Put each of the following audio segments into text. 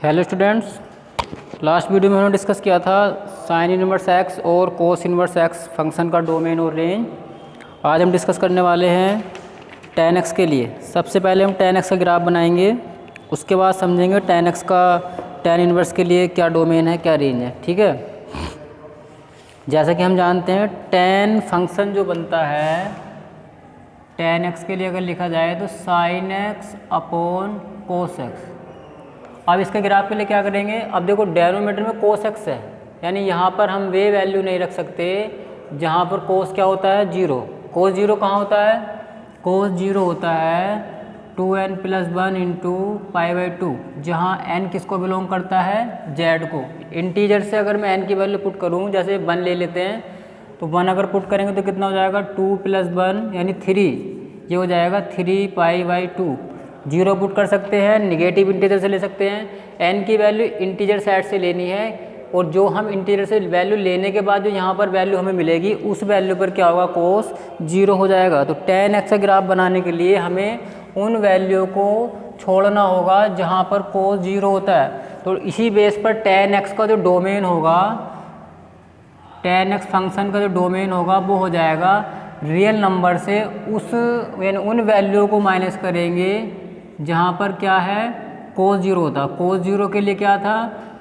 Hello students, last video में हमने discuss किया था साइन इनवर्स एक्स और कोस इनवर्स एक्स फंक्शन का डोमेन और रेंज। आज हम डिस्कस करने वाले हैं tan x के लिए। सबसे पहले हम tan x का ग्राफ बनाएंगे, उसके बाद समझेंगे tan x का tan इनवर्स के लिए क्या डोमेन है, क्या रेंज है। ठीक है, जैसा कि हम जानते हैं tan फंक्शन जो बनता है tan x के लिए अगर लिखा जाए तो sine x upon cos x। अब इसके ग्राफ के लिए क्या करेंगे, अब देखो डेनोमीटर में कोस एक्स है, यानी यहाँ पर हम वे वैल्यू नहीं रख सकते जहाँ पर कोस क्या होता है, जीरो। कोस जीरो कहाँ होता है, कोस जीरो होता है 2n + 1 इंटू π/2, जहाँ n किसको बिलोंग करता है, z को। इंटीजर से अगर मैं n की वैल्यू पुट करूँ, जैसे 1 ले लेते हैं, तो 1 अगर पुट करेंगे तो कितना हो जाएगा, 2 + 1 यानी 3, ये हो जाएगा 3π/2। जीरो पुट कर सकते हैं, निगेटिव इंटीजर से ले सकते हैं। n की वैल्यू इंटीजर साइड से लेनी है, और जो हम इंटीजर से वैल्यू लेने के बाद जो यहाँ पर वैल्यू हमें मिलेगी, उस वैल्यू पर क्या होगा, कोस जीरो हो जाएगा। तो tan x का ग्राफ बनाने के लिए हमें उन वैल्यू को छोड़ना होगा जहाँ पर कोस जीरो होता है। तो इसी बेस पर tan x का जो डोमेन होगा, tan x फंक्शन का जो डोमेन होगा वो हो जाएगा रियल नंबर से उस यानी उन वैल्यू को माइनस करेंगे जहाँ पर क्या है, कोस जीरो होता। कोस जीरो के लिए क्या था,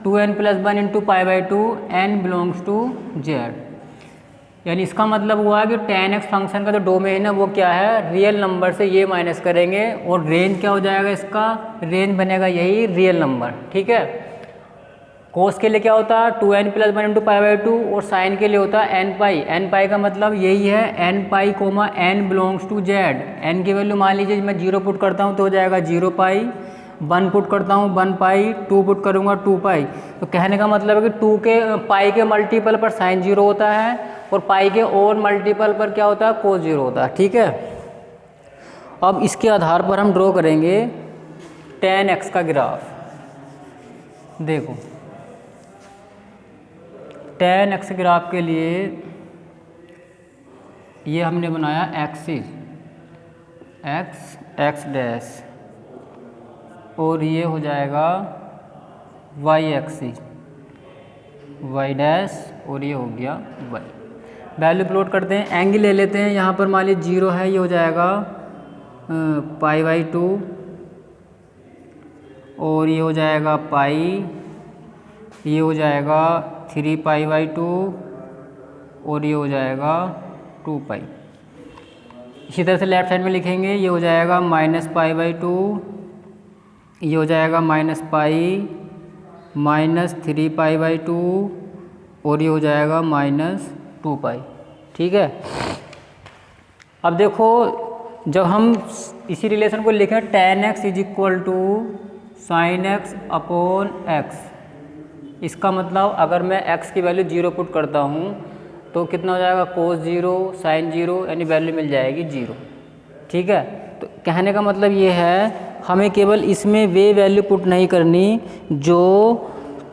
2n + 1 into π/2, n belongs to z। यानी इसका मतलब हुआ कि tan x फंक्शन का जो डोमेन है वो क्या है, रियल नंबर से ये माइनस करेंगे, और रेंज क्या हो जाएगा, इसका रेंज बनेगा यही रियल नंबर। ठीक है, कोस के लिए क्या होता है 2n + 1 इंटू π/2, और साइन के लिए होता है n का मतलब यही है n belongs to z। n की वैल्यू मान लीजिए मैं 0 पुट करता हूँ तो हो जाएगा 0π, 1 पुट करता हूँ 1π, 2 पुट करूँगा 2π। तो कहने का मतलब है कि 2 के पाई के मल्टीपल पर साइन जीरो होता है, और पाई के और मल्टीपल पर क्या होता है, कोस जीरो होता है। ठीक है, अब इसके आधार पर हम ड्रॉ करेंगे tan x का ग्राफ। देखो tan x ग्राफ के लिए ये हमने बनाया एक्सिस x डैश, और ये हो जाएगा y एक्सिस y डैश, और ये हो गया y। वैल्यू प्लॉट करते हैं, एंगल ले लेते हैं। यहाँ पर मान लीजिए 0 है, ये हो जाएगा π/2, और ये हो जाएगा पाई, ये हो जाएगा 3π/2, और ये हो जाएगा 2π। इसी तरह से लेफ्ट साइड में लिखेंगे, ये हो जाएगा -π/2, ये हो जाएगा -π, -3π/2, और ये हो जाएगा -2π। ठीक है, अब देखो जब हम इसी रिलेशन को लिखें tan x = sin x upon x, इसका मतलब अगर मैं x की वैल्यू 0 पुट करता हूँ तो कितना हो जाएगा, कोस जीरो साइन जीरो, यानी वैल्यू मिल जाएगी 0। ठीक है, तो कहने का मतलब ये है हमें केवल इसमें वे वैल्यू पुट नहीं करनी जो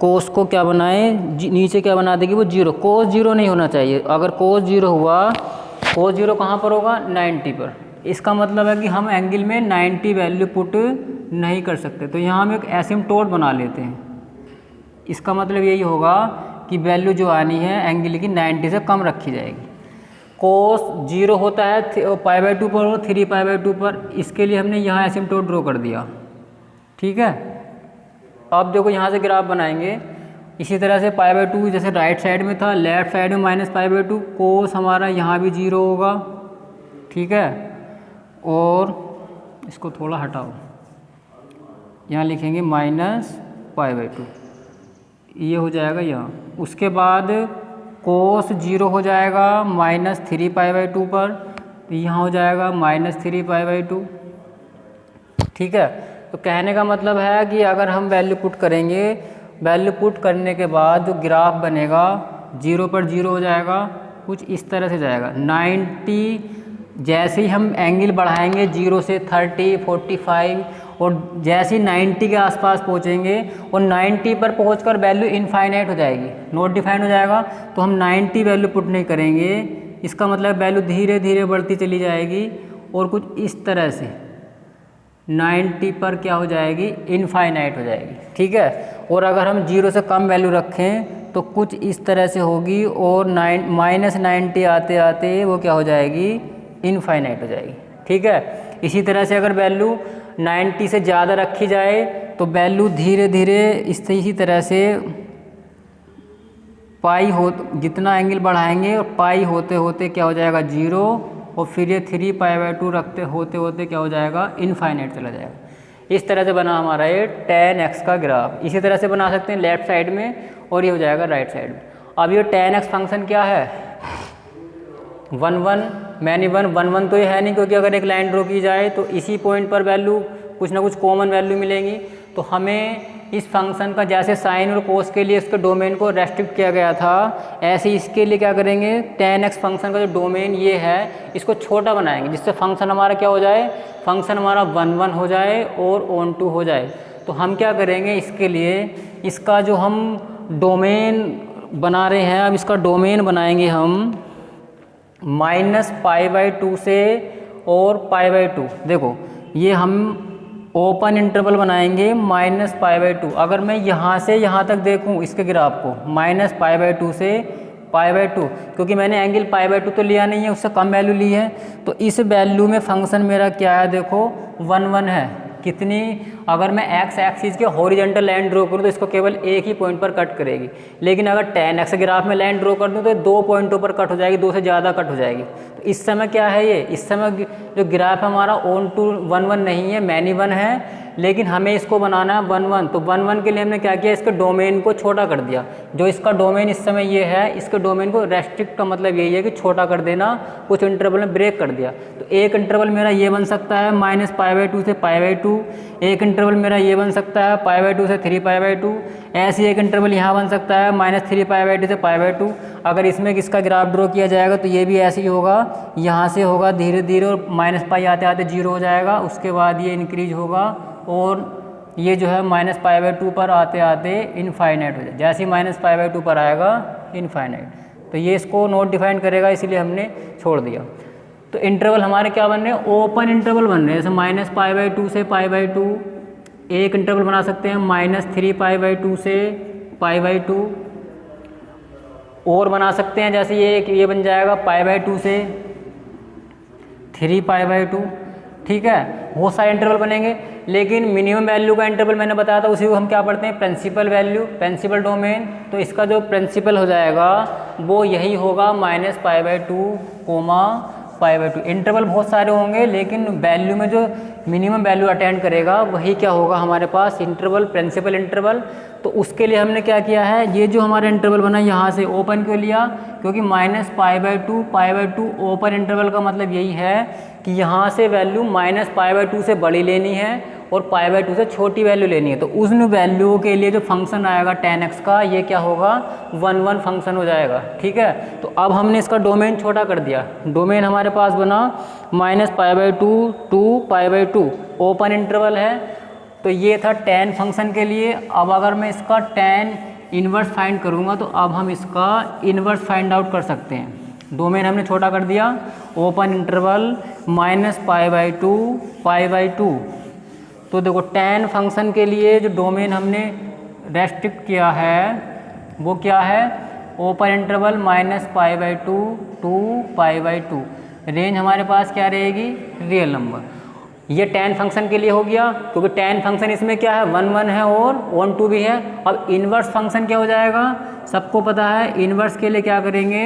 कोस को क्या बनाए, नीचे क्या बना देगी, वो जीरो। कोस जीरो नहीं होना चाहिए। अगर कोस जीरो हुआ, कोस जीरो कहाँ पर होगा, 90 पर। इसका मतलब है कि हम एंगल में 90 वैल्यू पुट नहीं कर सकते। तो यहाँ हम एक एसिम्प्टोट बना लेते हैं। इसका मतलब यही होगा कि वैल्यू जो आनी है एंगल की 90 से कम रखी जाएगी। कोस जीरो होता है π/2 पर और 3π/2 पर। इसके लिए हमने यहाँ एसिम्प्टोट ड्रॉ कर दिया। ठीक है, अब देखो यहाँ से ग्राफ बनाएंगे इसी तरह से π/2 जैसे राइट साइड में था, लेफ्ट साइड में -π/2, कोस हमारा यहाँ भी 0 होगा। ठीक है, और इसको थोड़ा हटाओ, यहाँ लिखेंगे -π/2, ये हो जाएगा यहाँ। उसके बाद कोस 0 हो जाएगा -3π/2 पर, तो यहाँ हो जाएगा -3π/2। ठीक है, तो कहने का मतलब है कि अगर हम वैल्यू पुट करेंगे, वैल्यू पुट करने के बाद जो ग्राफ बनेगा 0 पर 0 हो जाएगा, कुछ इस तरह से जाएगा 90। जैसे ही हम एंगल बढ़ाएंगे 0 से 30, 45, और जैसे ही 90 के आसपास पहुंचेंगे और 90 पर पहुंचकर वैल्यू इनफाइनाइट हो जाएगी, नॉट डिफाइंड हो जाएगा, तो हम 90 वैल्यू पुट नहीं करेंगे। इसका मतलब वैल्यू धीरे धीरे बढ़ती चली जाएगी, और कुछ इस तरह से 90 पर क्या हो जाएगी, इनफाइनाइट हो जाएगी। ठीक है, और अगर हम 0 से कम वैल्यू रखें तो कुछ इस तरह से होगी, और -90 आते आते वो क्या हो जाएगी, इनफाइनाइट हो जाएगी। ठीक है, इसी तरह से अगर वैल्यू 90 से ज़्यादा रखी जाए तो वैल्यू धीरे धीरे इसी तरह से पाई हो, जितना एंगल बढ़ाएंगे और पाई होते होते क्या हो जाएगा 0, और फिर ये 3π/2 रखते होते होते क्या हो जाएगा, इनफाइनाइट चला जाएगा। इस तरह से बना हमारा ये tan x का ग्राफ। इसी तरह से बना सकते हैं लेफ्ट साइड में, और ये हो जाएगा राइट साइड में। अब ये tan x फंक्शन क्या है, 1 1 मैनी 1 1 1 तो ये है नहीं, क्योंकि अगर एक लाइन ड्रॉ की जाए तो इसी पॉइंट पर वैल्यू कुछ ना कुछ कॉमन वैल्यू मिलेंगी। तो हमें इस फंक्शन का जैसे साइन और कोस के लिए इसके डोमेन को रेस्ट्रिक्ट किया गया था, ऐसे इसके लिए क्या करेंगे, tan x फंक्शन का जो डोमेन ये है इसको छोटा बनाएंगे, जिससे फंक्शन हमारा क्या हो जाए, फंक्शन हमारा 1 1 हो जाए और ऑन टू हो जाए। तो हम क्या करेंगे इसके लिए, इसका जो हम डोमेन बना रहे हैं, अब इसका डोमेन बनाएंगे हम -π/2 से और π/2। देखो ये हम ओपन इंटरवल बनाएंगे -π/2। अगर मैं यहाँ से यहाँ तक देखूँ इसके ग्राफ को -π/2 से π/2, क्योंकि मैंने एंगल π/2 तो लिया नहीं है, उससे कम वैल्यू ली है, तो इस वैल्यू में फंक्शन मेरा क्या है, देखो 1 1 है। कितनी, अगर मैं x एक्सिस के हॉरिजॉन्टल लाइन ड्रॉ करूँ तो इसको केवल एक ही पॉइंट पर कट करेगी, लेकिन अगर tan x ग्राफ में लाइन ड्रॉ कर दूँ तो 2 पॉइंटों पर कट हो जाएगी, 2 से ज़्यादा कट हो जाएगी। तो इस समय क्या है, ये इस समय जो ग्राफ हमारा ऑन टू 1 1 नहीं है, मैनी 1 है, लेकिन हमें इसको बनाना है 1 1। तो 1 1 के लिए हमने क्या किया, इसके डोमेन को छोटा कर दिया। जो इसका डोमेन इस समय ये है, इसके डोमेन को रेस्ट्रिक्ट का मतलब यही है कि छोटा कर देना, कुछ इंटरवल में ब्रेक कर दिया। तो एक इंटरवल मेरा ये बन सकता है -π/2 से π/2, एक इंटरवल मेरा ये बन सकता है π/2 से 3π/2, ऐसे एक इंटरवल यहाँ बन सकता है -3π/2 से π/2। अगर इसमें किसका ग्राफ ड्रॉ किया जाएगा तो ये भी ऐसे ही होगा, यहाँ से होगा धीरे धीरे, और -π आते आते 0 हो जाएगा, उसके बाद ये इंक्रीज होगा, और ये जो है -π/2 पर आते आते इनफाइनाइट हो जाए। जैसे ही -π/2 पर आएगा इनफाइनाइट, तो ये इसको नोट डिफाइन करेगा, इसलिए हमने छोड़ दिया। तो इंटरवल हमारे क्या बन रहे हैं, ओपन इंटरवल बन रहे हैं। जैसे -π/2 से π/2, एक इंटरवल बना सकते हैं -3π/2 से π/2, और बना सकते हैं जैसे ये बन जाएगा π/2 से 3π/2। ठीक है, बहुत सारे इंटरवल बनेंगे, लेकिन मिनिमम वैल्यू का इंटरवल मैंने बताया था, उसी को हम क्या पढ़ते हैं, प्रिंसिपल वैल्यू, प्रिंसिपल डोमेन। तो इसका जो प्रिंसिपल हो जाएगा वो यही होगा -π/2, π/2। इंटरवल बहुत सारे होंगे, लेकिन वैल्यू में जो मिनिमम वैल्यू अटेंड करेगा वही क्या होगा हमारे पास, इंटरवल, प्रिंसिपल इंटरवल। तो उसके लिए हमने क्या किया है, ये जो हमारा इंटरवल बना यहाँ से ओपन क्यों लिया, क्योंकि -π/2 ओपन इंटरवल का मतलब यही है कि यहाँ से वैल्यू -π/2 से बड़ी लेनी है और π/2 से छोटी वैल्यू लेनी है। तो उस वैल्यू के लिए जो फंक्शन आएगा tan x का, ये क्या होगा, 1 1 फंक्शन हो जाएगा। ठीक है, तो अब हमने इसका डोमेन छोटा कर दिया। डोमेन हमारे पास बना -π/2 to π/2, ओपन इंटरवल है। तो ये था tan फंक्शन के लिए। अब अगर मैं इसका tan इन्वर्स फाइंड करूँगा तो अब हम इसका इन्वर्स फाइंड आउट कर सकते हैं। डोमेन हमने छोटा कर दिया, ओपन इंटरवल -π/2 π/2। तो देखो tan फंक्शन के लिए जो डोमेन हमने रेस्ट्रिक्ट किया है वो क्या है, ओपन इंटरवल -π/2 to π/2। रेंज हमारे पास क्या रहेगी, रियल नंबर। ये tan फंक्शन के लिए हो गया, क्योंकि tan फंक्शन इसमें क्या है, 1 1 है और 1 2 भी है। अब इन्वर्स फंक्शन क्या हो जाएगा, सबको पता है, इन्वर्स के लिए क्या करेंगे,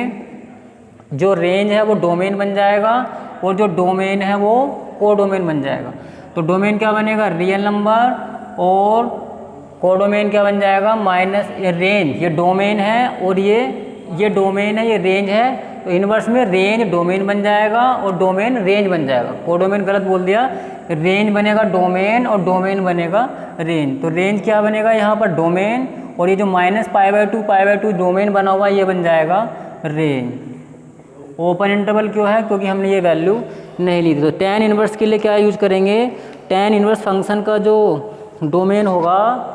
जो रेंज है वो डोमेन बन जाएगा और जो डोमेन है वो कोडोमेन बन जाएगा। तो डोमेन क्या बनेगा, रियल नंबर, और कोडोमेन क्या बन जाएगा, माइनस रेंज। ये डोमेन है और ये डोमेन है, ये रेंज है। तो इन्वर्स में रेंज डोमेन बन जाएगा और डोमेन रेंज बन जाएगा। कोडोमेन गलत बोल दिया, रेंज बनेगा डोमेन और डोमेन बनेगा रेंज। तो रेंज क्या बनेगा यहाँ पर, डोमेन, और ये जो -π/2 डोमेन बना हुआ ये बन जाएगा रेंज। ओपन इंटरवल क्यों है, क्योंकि हमने ये वैल्यू नहीं ली थी। तो tan इन्वर्स के लिए क्या यूज करेंगे, tan इन्वर्स फंक्शन का जो डोमेन होगा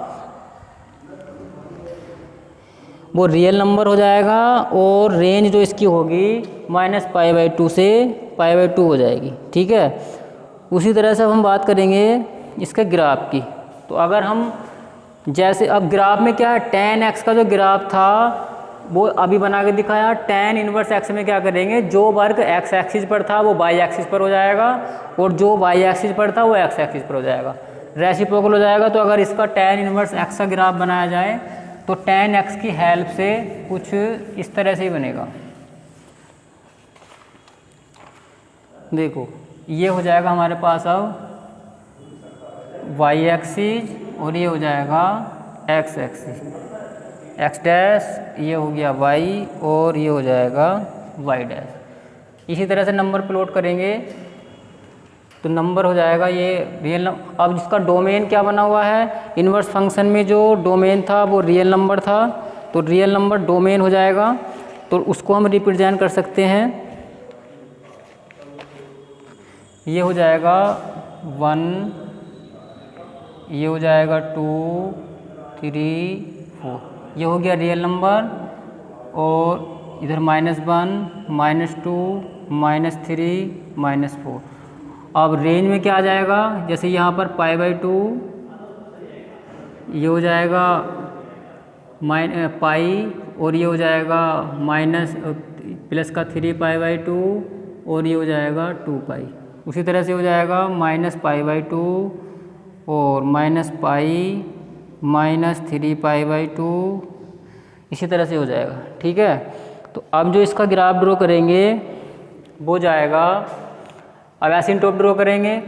वो रियल नंबर हो जाएगा और रेंज जो इसकी होगी -π/2 से π/2 हो जाएगी। ठीक है, उसी तरह से हम बात करेंगे इसके ग्राफ की। तो अगर हम जैसे अब ग्राफ में क्या है, tan x का जो ग्राफ था वो अभी बना के दिखाया। tan इनवर्स x में क्या करेंगे, जो वर्ग x एक्सिस पर था वो y एक्सिस पर हो जाएगा और जो y एक्सिस पर था वो x एक्सिस पर हो जाएगा, रेसिप्रोकल हो जाएगा। तो अगर इसका tan इनवर्स x का ग्राफ बनाया जाए तो tan x की हेल्प से कुछ इस तरह से ही बनेगा। देखो ये हो जाएगा हमारे पास अब y एक्सिस और ये हो जाएगा x एक्सिस, x डैश, ये हो गया y और ये हो जाएगा y डैश। इसी तरह से नंबर प्लॉट करेंगे तो नंबर हो जाएगा ये रियल नंबर। अब जिसका डोमेन क्या बना हुआ है, इनवर्स फंक्शन में जो डोमेन था वो रियल नंबर था, तो रियल नंबर डोमेन हो जाएगा। तो उसको हम रिप्रेजेंट कर सकते हैं, ये हो जाएगा 1, ये हो जाएगा 2, 3, 4, ये हो गया रियल नंबर। और इधर -1, -2, -3, -4। अब रेंज में क्या आ जाएगा, जैसे यहाँ पर π/2, ये हो जाएगा पाई और ये हो जाएगा प्लस का 3π/2 और ये हो जाएगा 2 पाई। उसी तरह से हो जाएगा -π/2 और -पाई -3π/2, इसी तरह से हो जाएगा। ठीक है, तो अब जो इसका ग्राफ ड्रॉ करेंगे वो जाएगा, अब एसिम्पटोट ड्रॉ करेंगे।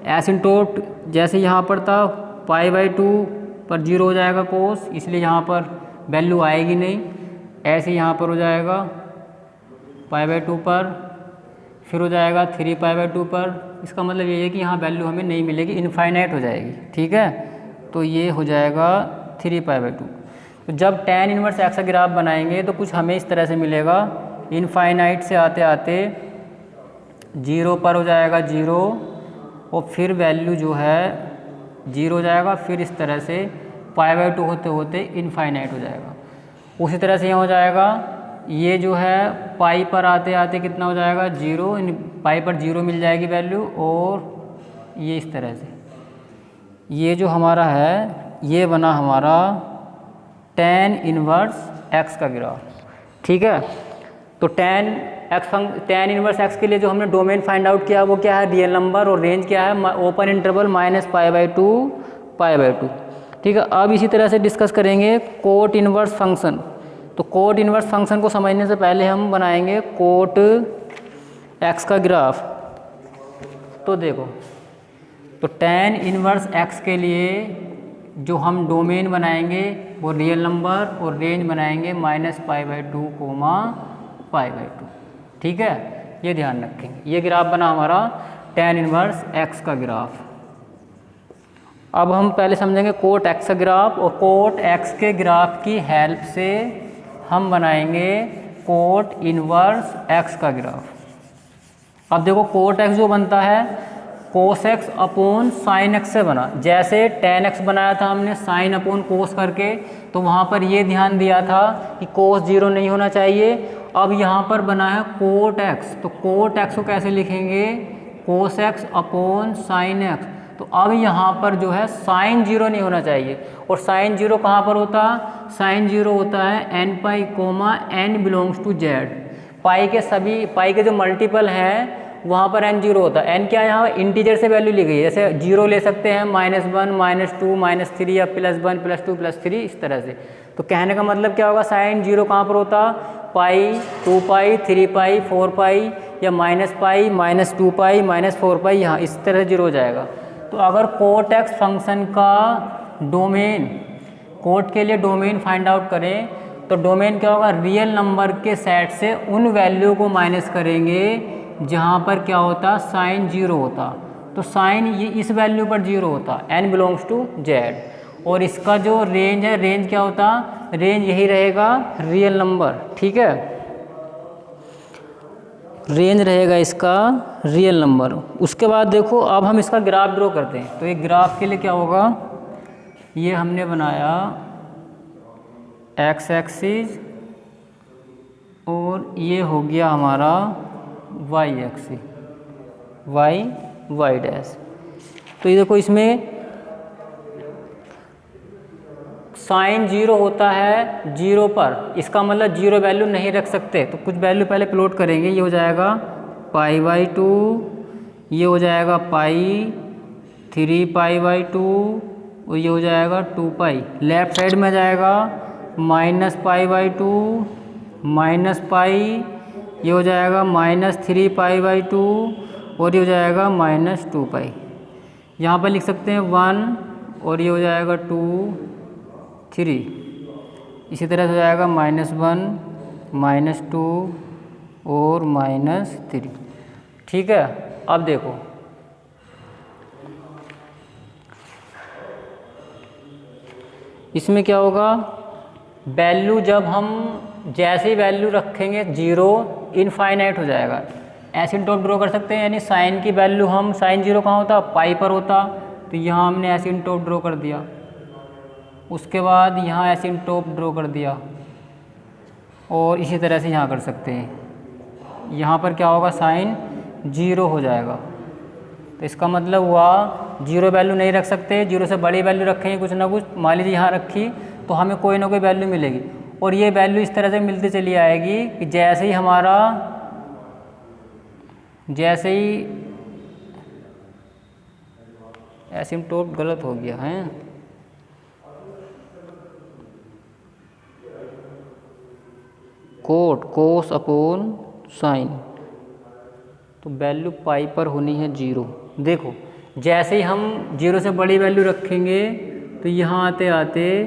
एसिम्पटोट जैसे यहाँ पर था π/2 पर 0 हो जाएगा कोस, इसलिए यहाँ पर वैल्यू आएगी नहीं। ऐसे यहाँ पर हो जाएगा π/2 पर, फिर हो जाएगा 3π/2 पर। इसका मतलब ये है कि यहाँ वैल्यू हमें नहीं मिलेगी, इनफाइनाइट हो जाएगी। ठीक है, तो ये हो जाएगा 3π/2। तो जब tan इनवर्स x का ग्राफ बनाएंगे तो कुछ हमें इस तरह से मिलेगा, इनफाइनाइट से आते आते 0 पर हो जाएगा 0 और फिर वैल्यू जो है 0 हो जाएगा, फिर इस तरह से π/2 होते होते इनफाइनाइट हो जाएगा। उसी तरह से यहाँ हो जाएगा, ये जो है पाई पर आते आते कितना हो जाएगा 0, पाई पर 0 मिल जाएगी वैल्यू। और ये इस तरह से ये जो हमारा है ये बना हमारा tan इनवर्स x का ग्राफ। ठीक है, तो tan इनवर्स x के लिए जो हमने डोमेन फाइंड आउट किया वो क्या है, रियल नंबर, और रेंज क्या है, ओपन इंटरवल -π/2 π/2। ठीक है, अब इसी तरह से डिस्कस करेंगे कोट इनवर्स फंक्शन। तो कोट इनवर्स फंक्शन को समझने से पहले हम बनाएंगे कोट x का ग्राफ। तो देखो, तो tan इनवर्स x के लिए जो हम डोमेन बनाएंगे वो रियल नंबर और रेंज बनाएंगे -π/2 π/2। ठीक है, ये ध्यान रखेंगे। ये ग्राफ बना हमारा tan इनवर्स x का ग्राफ। अब हम पहले समझेंगे कोट x का ग्राफ, और कोट x के ग्राफ की हेल्प से हम बनाएंगे कोट इनवर्स x का ग्राफ। अब देखो कोट x जो बनता है कोस x अपॉन साइन x से बना। जैसे tan x बनाया था हमने साइन अपॉन कोस करके, तो वहाँ पर ये ध्यान दिया था कि कोस 0 नहीं होना चाहिए। अब यहाँ पर बना है कोट x, तो कोट x को कैसे लिखेंगे, कोस x अपॉन साइन x। तो अब यहाँ पर जो है साइन 0 नहीं होना चाहिए, और साइन 0 कहाँ पर होता है, साइन 0 होता है n pi n belongs to z। Pi के जो मल्टीपल हैं वहाँ पर n 0 होता है। n क्या है, यहाँ इंटीजर से वैल्यू ली गई है, जैसे 0 ले सकते हैं, -1 -2 -3 या +1 +2 +3 इस तरह से। तो कहने का मतलब क्या होगा, साइन 0 कहाँ पर होता, पाई, 2 पाई, 3 पाई, 4 पाई, या -पाई, -2 पाई, -4 पाई, यहाँ इस तरह 0 हो जाएगा। तो अगर कोट x फंक्शन का डोमेन, कोट के लिए डोमेन फाइंड आउट करें तो डोमेन क्या होगा, रियल नंबर के सेट से उन वैल्यू को माइनस करेंगे जहाँ पर क्या होता, साइन 0 होता। तो साइन ये इस वैल्यू पर 0 होता, n बिलोंग्स टू z। और इसका जो रेंज है, रेंज क्या होता, रेंज यही रहेगा रियल नंबर। ठीक है, रेंज रहेगा इसका रियल नंबर। उसके बाद देखो अब हम इसका ग्राफ ड्रॉ करते हैं। तो ये ग्राफ के लिए क्या होगा, ये हमने बनाया x एक्सिस और ये हो गया हमारा y एक्सिस, y डैश। तो ये देखो इसमें साइन 0 होता है 0 पर, इसका मतलब 0 वैल्यू नहीं रख सकते। तो कुछ वैल्यू पहले प्लॉट करेंगे। ये हो जाएगा π/2, ये हो जाएगा पाई 3π/2 और ये हो जाएगा 2π। लेफ्ट साइड में जाएगा -π/2 -π, ये हो जाएगा -3π/2 और ये हो जाएगा -2π। यहाँ पर लिख सकते हैं 1 और ये हो जाएगा 2 3। इसी तरह से हो जाएगा -1 -2 और -3। ठीक है। अब देखो इसमें क्या होगा, वैल्यू जब हम जैसे ही वैल्यू रखेंगे 0 इनफाइनाइट हो जाएगा। एसिम्पटोट ड्रॉ कर सकते हैं, यानी साइन की वैल्यू हम साइन 0 कहाँ होता, पाई पर होता, तो यहाँ हमने एसिम्पटोट ड्रॉ कर दिया। उसके बाद यहाँ एसिम्पटोट ड्रॉ कर दिया और इसी तरह से यहाँ कर सकते हैं। यहाँ पर क्या होगा, साइन 0 हो जाएगा। तो इसका मतलब हुआ 0 वैल्यू नहीं रख सकते, 0 से बड़ी वैल्यू रखेंगे कुछ ना कुछ, मान लीजिए यहाँ रखी तो हमें कोई ना कोई वैल्यू मिलेगी। और ये वैल्यू इस तरह से मिलती चली आएगी कि जैसे ही एसिम्पटोट गलत हो गया है, कोस अपॉन साइन, तो वैल्यू पाई पर होनी है 0। देखो जैसे ही हम 0 से बड़ी वैल्यू रखेंगे तो यहाँ आते आते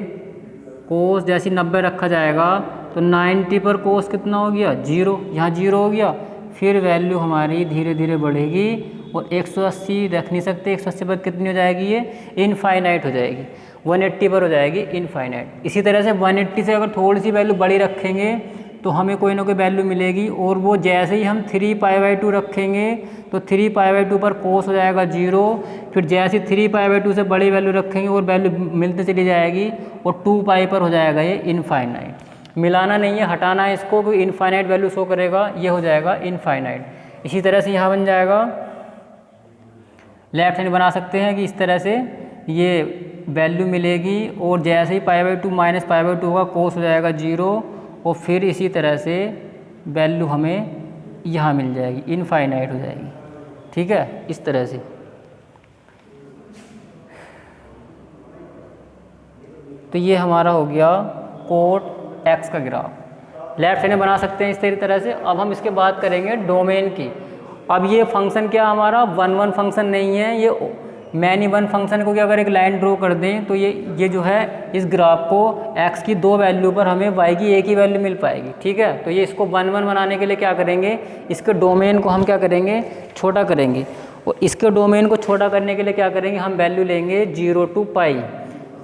कोस जैसे 90 रखा जाएगा तो 90 पर कोस कितना हो गया, 0। यहाँ 0 हो गया, फिर वैल्यू हमारी धीरे धीरे बढ़ेगी और 180 रख नहीं सकते। 180 पर कितनी हो जाएगी, ये इनफाइनाइट हो जाएगी। 180 पर हो जाएगी इनफाइनाइट। इसी तरह से 180 से अगर थोड़ी सी वैल्यू बड़ी रखेंगे तो हमें कोई ना कोई वैल्यू मिलेगी। और वो जैसे ही हम 3π/2 रखेंगे तो 3π/2 पर कोस हो जाएगा 0। फिर जैसे 3π/2 से बड़ी वैल्यू रखेंगे और वैल्यू मिलती चली जाएगी और 2π पर हो जाएगा ये इनफाइनाइट। मिलाना नहीं है, हटाना है इसको, कोई इनफाइनाइट वैल्यू शो करेगा, ये हो जाएगा इनफाइनाइट। इसी तरह से यहाँ बन जाएगा, लेफ्ट हैंड बना सकते हैं कि इस तरह से ये वैल्यू मिलेगी और जैसे ही π/2 -π/2 होगा कोस हो जाएगा 0 और फिर इसी तरह से वैल्यू हमें यहाँ मिल जाएगी, इनफाइनाइट हो जाएगी। ठीक है, इस तरह से। तो ये हमारा हो गया कोट x का ग्राफ। लेफ्ट हैंड में बना सकते हैं इस तरह से। अब हम इसके बात करेंगे डोमेन की। अब ये फंक्शन क्या हमारा 1 फंक्शन नहीं है, ये मैनी वन फंक्शन को कि अगर एक लाइन ड्रॉ कर दें तो ये जो है इस ग्राफ को x की 2 वैल्यू पर हमें y की एक ही वैल्यू मिल पाएगी। ठीक है, तो ये इसको 1 बनाने के लिए क्या करेंगे, इसके डोमेन को हम क्या करेंगे, छोटा करेंगे। और इसके डोमेन को छोटा करने के लिए क्या करेंगे, हम वैल्यू लेंगे 0 to π।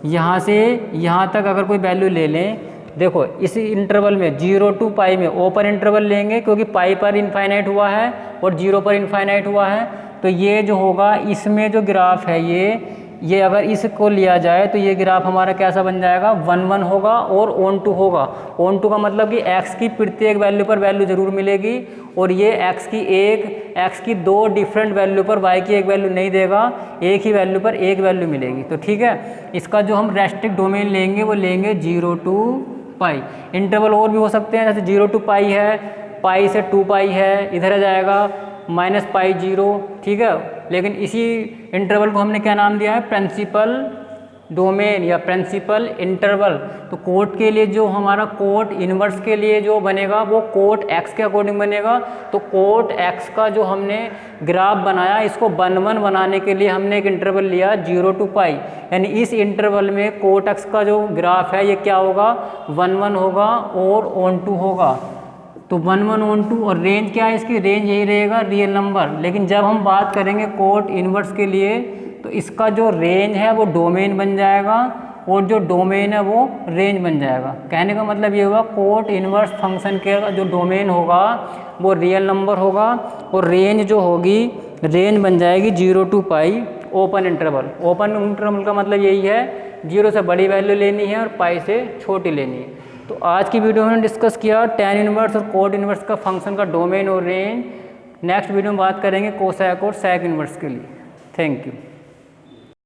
यहाँ से यहाँ तक अगर कोई वैल्यू ले लें, देखो इस इंटरवल में 0 to π में ओपन इंटरवल लेंगे क्योंकि पाई पर इनफाइनाइट हुआ है और 0 पर इनफाइनाइट हुआ है। तो ये जो होगा इसमें जो ग्राफ है ये अगर इसको लिया जाए तो ये ग्राफ हमारा कैसा बन जाएगा, 1 होगा और ऑन टू होगा। ऑन टू का मतलब कि x की प्रत्येक वैल्यू पर वैल्यू जरूर मिलेगी और ये x की 2 डिफरेंट वैल्यू पर y की एक वैल्यू नहीं देगा, एक ही वैल्यू पर एक वैल्यू मिलेगी। तो ठीक है, इसका जो हम रेस्ट्रिक्ट डोमेन लेंगे वो लेंगे 0 to π। इंटरवल और भी हो सकते हैं, जैसे 0 to π है, π से 2π है, इधर आ जाएगा -π0। ठीक है, लेकिन इसी इंटरवल को हमने क्या नाम दिया है, प्रिंसिपल डोमेन या प्रिंसिपल इंटरवल। तो कोट के लिए जो हमारा कोट इनवर्स के लिए जो बनेगा वो कोट x के अकॉर्डिंग बनेगा। तो कोट x का जो हमने ग्राफ बनाया, इसको 1 बनाने के लिए हमने एक इंटरवल लिया 0 to π, यानी इस इंटरवल में कोट x का जो ग्राफ है ये क्या होगा, 1 होगा और ऑन टू होगा। तो 1 ऑन टू, और रेंज क्या है इसकी, रेंज यही रहेगा रियल नंबर। लेकिन जब हम बात करेंगे कोट इनवर्स के लिए तो इसका जो रेंज है वो डोमेन बन जाएगा और जो डोमेन है वो रेंज बन जाएगा। कहने का मतलब ये हुआ कोट इनवर्स फंक्शन के जो डोमेन होगा वो रियल नंबर होगा और रेंज जो होगी, रेंज बन जाएगी 0 to π open interval. Open interval का मतलब यही है 0 से बड़ी वैल्यू लेनी है और π से छोटी लेनी है। तो आज की वीडियो में हमने डिस्कस किया tan इनवर्स और कोट इनवर्स का फंक्शन का डोमेन और रेंज। नेक्स्ट वीडियो में बात करेंगे कोसेक और सेक इनवर्स के लिए। Thank you.